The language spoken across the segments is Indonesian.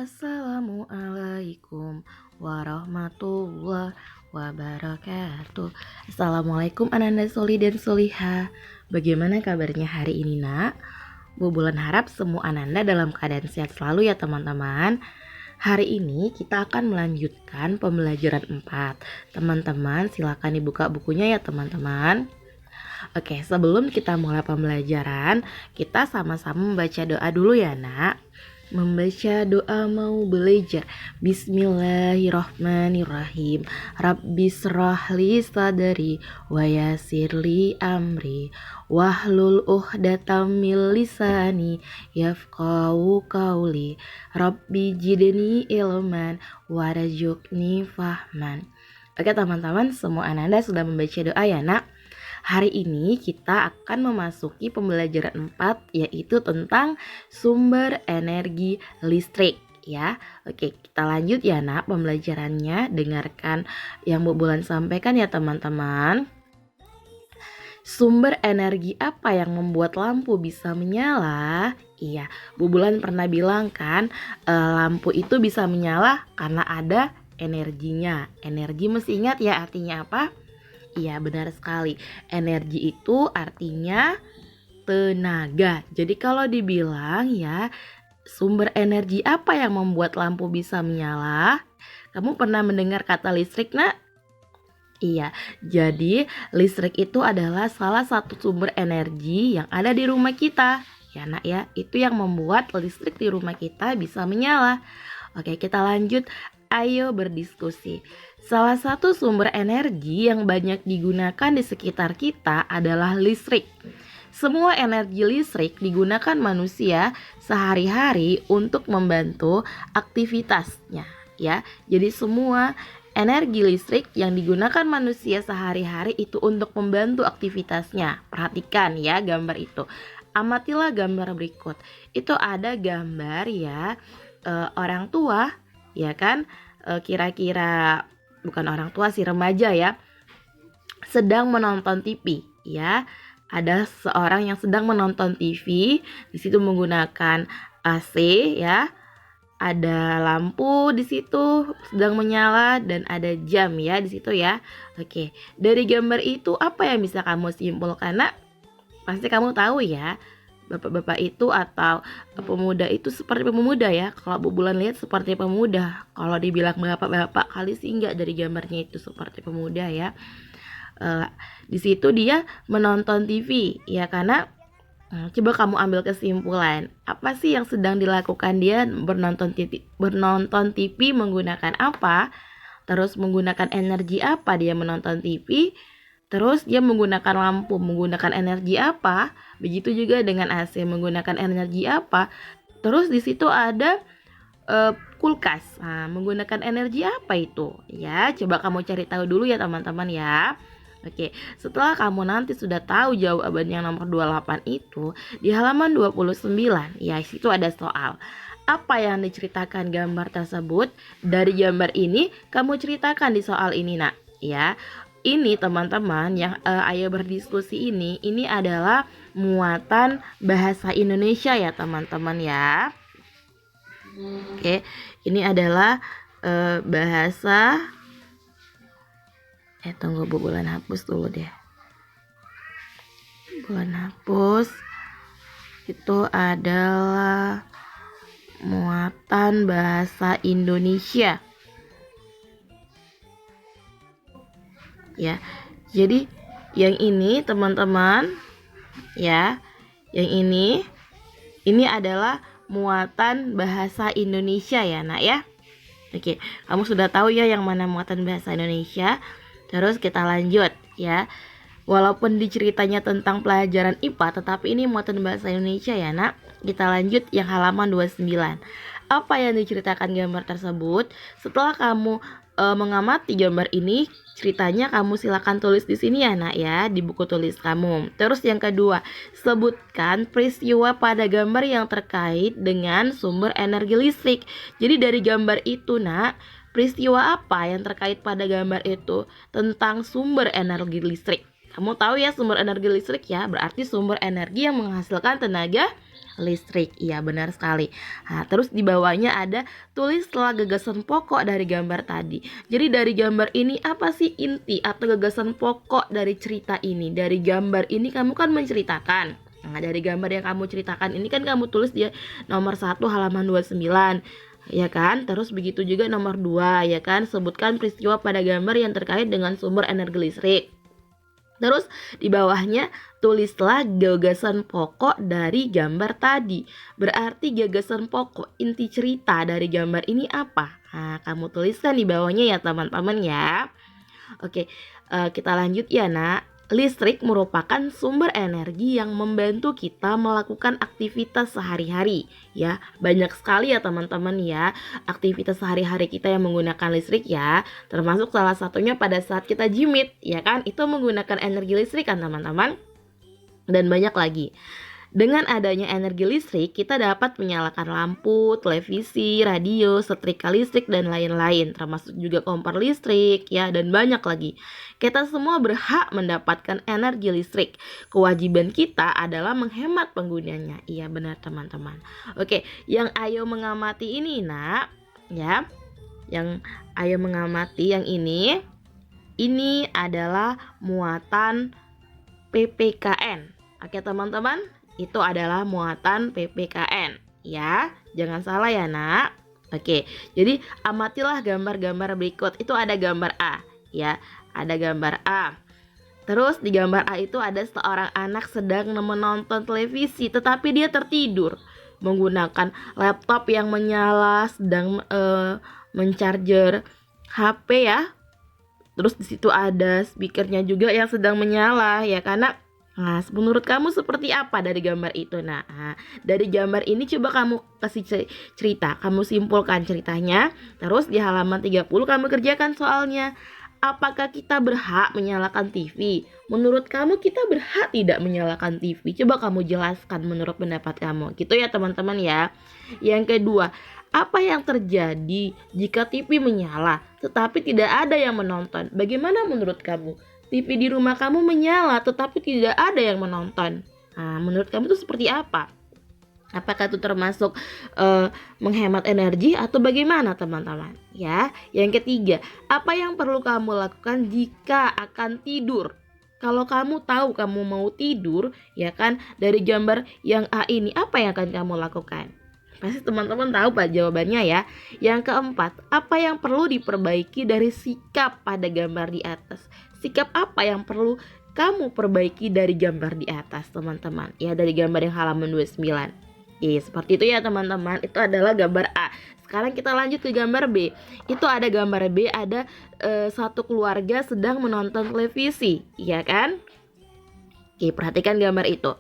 Assalamualaikum warahmatullahi wabarakatuh. Assalamualaikum Ananda Soli dan Soliha. Bagaimana kabarnya hari ini nak? Bu Bulan harap semua Ananda dalam keadaan sehat selalu ya teman-teman. Hari ini kita akan melanjutkan pembelajaran 4. Teman-teman silakan dibuka bukunya ya teman-teman. Oke, sebelum kita mulai pembelajaran, kita sama-sama membaca doa dulu ya nak. Membaca doa mau belajar. Bismillahirrahmanirrahim. Rabbisrahli sadri wa yassirli amri wahlul uqdatam min lisani yafqahu qawli. Rabbi jidni ilman warzuqni fahman. Oke teman-teman, semua Ananda sudah membaca doa ya nak? Hari ini kita akan memasuki pembelajaran 4, yaitu tentang sumber energi listrik ya. Oke, kita lanjut ya nak pembelajarannya. Dengarkan yang Bu Bulan sampaikan ya teman-teman. Sumber energi apa yang membuat lampu bisa menyala? Iya, Bu Bulan pernah bilang kan, lampu itu bisa menyala karena ada energinya. Energi mesti ingat ya artinya apa? Iya benar sekali. Energi itu artinya tenaga. Jadi kalau dibilang ya, sumber energi apa yang membuat lampu bisa menyala? Kamu pernah mendengar kata listrik nak? Iya, jadi listrik itu adalah salah satu sumber energi yang ada di rumah kita. Ya nak ya, itu yang membuat listrik di rumah kita bisa menyala. Oke, kita lanjut. Ayo berdiskusi. Salah satu sumber energi yang banyak digunakan di sekitar kita adalah listrik. Semua energi listrik digunakan manusia sehari-hari untuk membantu aktivitasnya, ya. Jadi semua energi listrik yang digunakan manusia sehari-hari itu untuk membantu aktivitasnya. Perhatikan ya gambar itu. Amatilah gambar berikut. Itu ada gambar ya, orang tua, ya kan, kira-kira bukan orang tua sih, remaja ya, sedang menonton TV ya. Ada seorang yang sedang menonton TV, di situ menggunakan AC ya. Ada lampu di situ sedang menyala dan ada jam ya di situ ya. Oke, dari gambar itu apa yang bisa kamu simpulkan nak? Pasti kamu tahu ya, bapak-bapak itu atau pemuda itu seperti pemuda ya. Kalau Bu Bulan lihat seperti pemuda. Kalau dibilang bapak-bapak kali sih enggak, dari gambarnya itu seperti pemuda ya. Di situ dia menonton TV ya, karena coba kamu ambil kesimpulan. Apa sih yang sedang dilakukan dia menonton TV menggunakan apa? Terus menggunakan energi apa dia menonton TV? Terus dia menggunakan lampu menggunakan energi apa? Begitu juga dengan AC menggunakan energi apa? Terus di situ ada kulkas. Nah, menggunakan energi apa itu? Ya, coba kamu cari tahu dulu ya teman-teman ya. Oke, setelah kamu nanti sudah tahu jawaban yang nomor 28 itu, di halaman 29, ya situ ada soal. Apa yang diceritakan gambar tersebut? Dari gambar ini kamu ceritakan di soal ini nak, ya. Ini teman-teman yang ayo berdiskusi ini adalah muatan bahasa Indonesia ya teman-teman ya. Oke, ini adalah bahasa. Tunggu Bu Bulan hapus dulu deh. Bulan hapus. Itu adalah muatan bahasa Indonesia. Ya, jadi yang ini teman-teman ya, yang ini adalah muatan bahasa Indonesia ya nak ya. Oke, kamu sudah tahu ya yang mana muatan bahasa Indonesia. Terus kita lanjut ya. Walaupun diceritanya tentang pelajaran IPA, tetapi ini muatan bahasa Indonesia ya nak. Kita lanjut yang halaman 29. Apa yang diceritakan gambar tersebut? Setelah kamu mengamati gambar ini, ceritanya kamu silakan tulis di sini ya nak ya, di buku tulis kamu. Terus yang kedua, sebutkan peristiwa pada gambar yang terkait dengan sumber energi listrik. Jadi dari gambar itu nak, peristiwa apa yang terkait pada gambar itu tentang sumber energi listrik? Kamu tahu ya sumber energi listrik ya, berarti sumber energi yang menghasilkan tenaga listrik. Iya, benar sekali. Nah, terus di bawahnya ada tulislah gagasan pokok dari gambar tadi. Jadi dari gambar ini apa sih inti atau gagasan pokok dari cerita ini? Dari gambar ini kamu kan menceritakan. Nah, dari gambar yang kamu ceritakan ini kan kamu tulis dia nomor 1 halaman 29. Ya kan? Terus begitu juga nomor 2, ya kan? Sebutkan peristiwa pada gambar yang terkait dengan sumber energi listrik. Terus di bawahnya tulislah gagasan pokok dari gambar tadi. Berarti gagasan pokok inti cerita dari gambar ini apa? Nah, kamu tuliskan di bawahnya ya teman-teman ya. Oke, kita lanjut ya nak. Listrik merupakan sumber energi yang membantu kita melakukan aktivitas sehari-hari ya. Banyak sekali ya teman-teman ya aktivitas sehari-hari kita yang menggunakan listrik ya. Termasuk salah satunya pada saat kita jimit ya kan, itu menggunakan energi listrik kan teman-teman. Dan banyak lagi. Dengan adanya energi listrik, kita dapat menyalakan lampu, televisi, radio, setrika listrik, dan lain-lain, termasuk juga kompor listrik, ya, dan banyak lagi. Kita semua berhak mendapatkan energi listrik. Kewajiban kita adalah menghemat penggunanya. Iya, benar teman-teman. Oke, yang ayo mengamati ini, nak, ya, yang ayo mengamati yang ini adalah muatan PPKN. Oke, teman-teman. Itu adalah muatan PPKN ya, jangan salah ya nak. Oke, jadi amatilah gambar-gambar berikut. Itu ada gambar A ya, ada gambar A. Terus di gambar A itu ada seorang anak sedang menonton televisi tetapi dia tertidur menggunakan laptop yang menyala, sedang mencharger HP ya. Terus di situ ada speakernya juga yang sedang menyala ya, karena nah, menurut kamu seperti apa dari gambar itu? Nah, dari gambar ini coba kamu kasih cerita, kamu simpulkan ceritanya. Terus di halaman 30 kamu kerjakan soalnya. Apakah kita berhak menyalakan TV? Menurut kamu kita berhak tidak menyalakan TV? Coba kamu jelaskan menurut pendapat kamu. Gitu ya teman-teman ya. Yang kedua, apa yang terjadi jika TV menyala tetapi tidak ada yang menonton? Bagaimana menurut kamu? TV di rumah kamu menyala tetapi tidak ada yang menonton. Nah, menurut kamu itu seperti apa? Apakah itu termasuk menghemat energi atau bagaimana teman-teman? Ya, yang ketiga, apa yang perlu kamu lakukan jika akan tidur? Kalau kamu tahu kamu mau tidur, ya kan, dari gambar yang A ini, apa yang akan kamu lakukan? Pasti teman-teman tahu Pak jawabannya ya. Yang keempat, apa yang perlu diperbaiki dari sikap pada gambar di atas? Sikap apa yang perlu kamu perbaiki dari gambar di atas teman-teman? Ya, dari gambar yang halaman 29. Seperti itu ya teman-teman. Itu adalah gambar A. Sekarang kita lanjut ke gambar B. Itu ada gambar B, ada satu keluarga sedang menonton televisi, ya kan? Perhatikan gambar itu.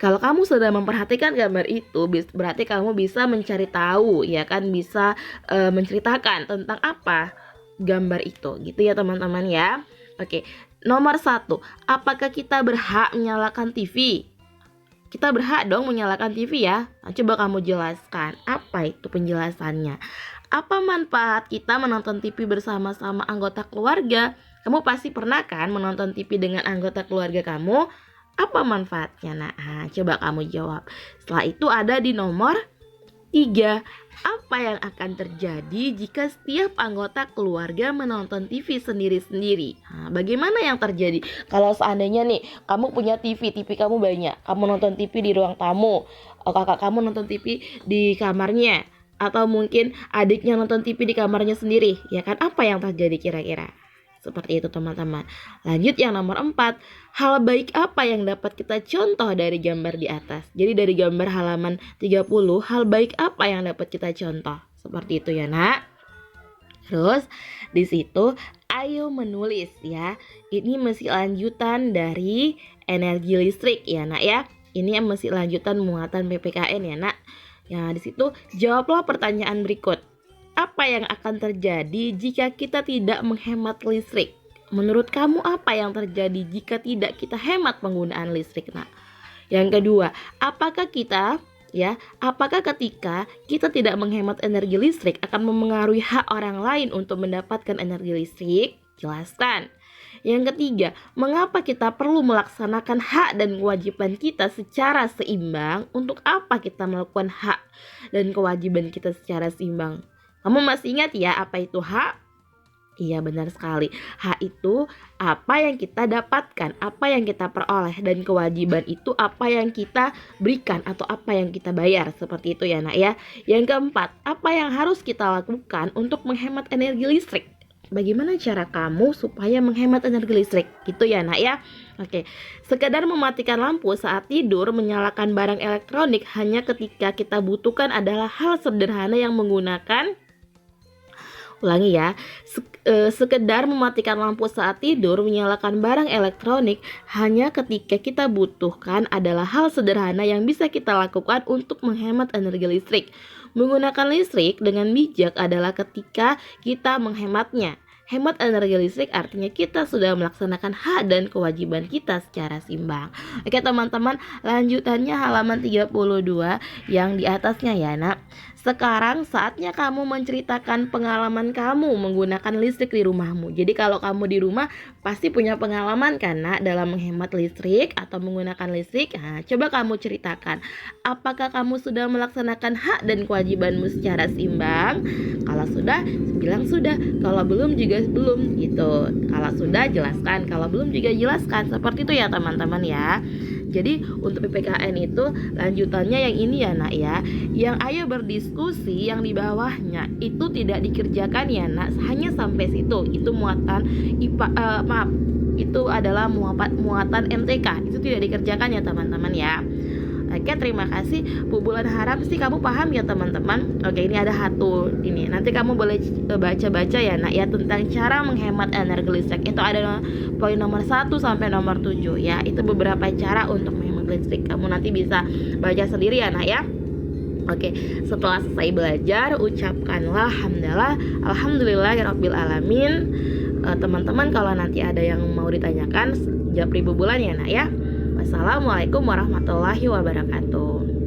Kalau kamu sudah memperhatikan gambar itu, berarti kamu bisa mencari tahu, ya kan, bisa menceritakan tentang apa gambar itu, gitu ya teman-teman ya. Oke, nomor 1, apakah kita berhak menyalakan TV? Kita berhak dong menyalakan TV ya. Nah, coba kamu jelaskan, apa itu penjelasannya? Apa manfaat kita menonton TV bersama-sama anggota keluarga? Kamu pasti pernah kan menonton TV dengan anggota keluarga kamu? Apa manfaatnya? Nah, coba kamu jawab. Setelah itu ada di nomor 3. Apa yang akan terjadi jika setiap anggota keluarga menonton TV sendiri-sendiri? Nah, bagaimana yang terjadi? Kalau seandainya nih, kamu punya TV kamu banyak. Kamu nonton TV di ruang tamu, kakak kamu nonton TV di kamarnya, atau mungkin adiknya nonton TV di kamarnya sendiri. Ya kan, apa yang terjadi kira-kira? Seperti itu teman-teman. Lanjut yang nomor 4. Hal baik apa yang dapat kita contoh dari gambar di atas? Jadi dari gambar halaman 30, hal baik apa yang dapat kita contoh? Seperti itu ya nak. Terus di situ ayo menulis ya. Ini masih lanjutan dari energi listrik ya nak ya. Ini masih lanjutan muatan PPKN ya nak. Ya, di situ jawablah pertanyaan berikut. Apa yang akan terjadi jika kita tidak menghemat listrik? Menurut kamu apa yang terjadi jika tidak kita hemat penggunaan listrik? Nah, yang kedua, apakah ketika kita tidak menghemat energi listrik akan memengaruhi hak orang lain untuk mendapatkan energi listrik? Jelaskan. Yang ketiga, mengapa kita perlu melaksanakan hak dan kewajiban kita secara seimbang? Untuk apa kita melakukan hak dan kewajiban kita secara seimbang? Kamu masih ingat ya apa itu hak? Iya, benar sekali. Hak itu apa yang kita dapatkan, apa yang kita peroleh, dan kewajiban itu apa yang kita berikan atau apa yang kita bayar. Seperti itu ya nak ya. Yang keempat, apa yang harus kita lakukan untuk menghemat energi listrik? Bagaimana cara kamu supaya menghemat energi listrik? Gitu ya nak ya. Oke, sekedar mematikan lampu saat tidur, menyalakan barang elektronik hanya ketika kita butuhkan adalah hal sederhana yang menggunakan. Ulangi ya, sekedar mematikan lampu saat tidur, menyalakan barang elektronik hanya ketika kita butuhkan adalah hal sederhana yang bisa kita lakukan untuk menghemat energi listrik. Menggunakan listrik dengan bijak adalah ketika kita menghematnya. Hemat energi listrik artinya kita sudah melaksanakan hak dan kewajiban kita secara seimbang. Oke teman-teman, lanjutannya halaman 32 yang di atasnya ya nak. Sekarang saatnya kamu menceritakan pengalaman kamu menggunakan listrik di rumahmu. Jadi kalau kamu di rumah pasti punya pengalaman kan nak dalam menghemat listrik atau menggunakan listrik. Nah, coba kamu ceritakan, apakah kamu sudah melaksanakan hak dan kewajibanmu secara seimbang? Kalau sudah, bilang sudah. Kalau belum juga belum gitu. Kalau sudah jelaskan, kalau belum juga jelaskan. Seperti itu ya teman-teman ya. Jadi untuk PPKN itu lanjutannya yang ini ya nak ya. Yang ayo berdiskusi yang di bawahnya itu tidak dikerjakan ya nak, hanya sampai situ. Itu muatan itu adalah muatan MTK. Itu tidak dikerjakan ya teman-teman ya. Oke, terima kasih Bu Bulan, harap sih kamu paham ya teman-teman. Oke, ini ada satu ini. Nanti kamu boleh baca-baca ya nak ya tentang cara menghemat energi listrik. Itu ada poin nomor 1 sampai nomor 7 ya. Itu beberapa cara untuk menghemat listrik. Kamu nanti bisa baca sendiri ya nak ya. Oke, setelah selesai belajar ucapkanlah hamdalah alhamdulillahirabbil alamin. Teman-teman kalau nanti ada yang mau ditanyakan japri Bu Bulan ya nak ya. Wassalamualaikum warahmatullahi wabarakatuh.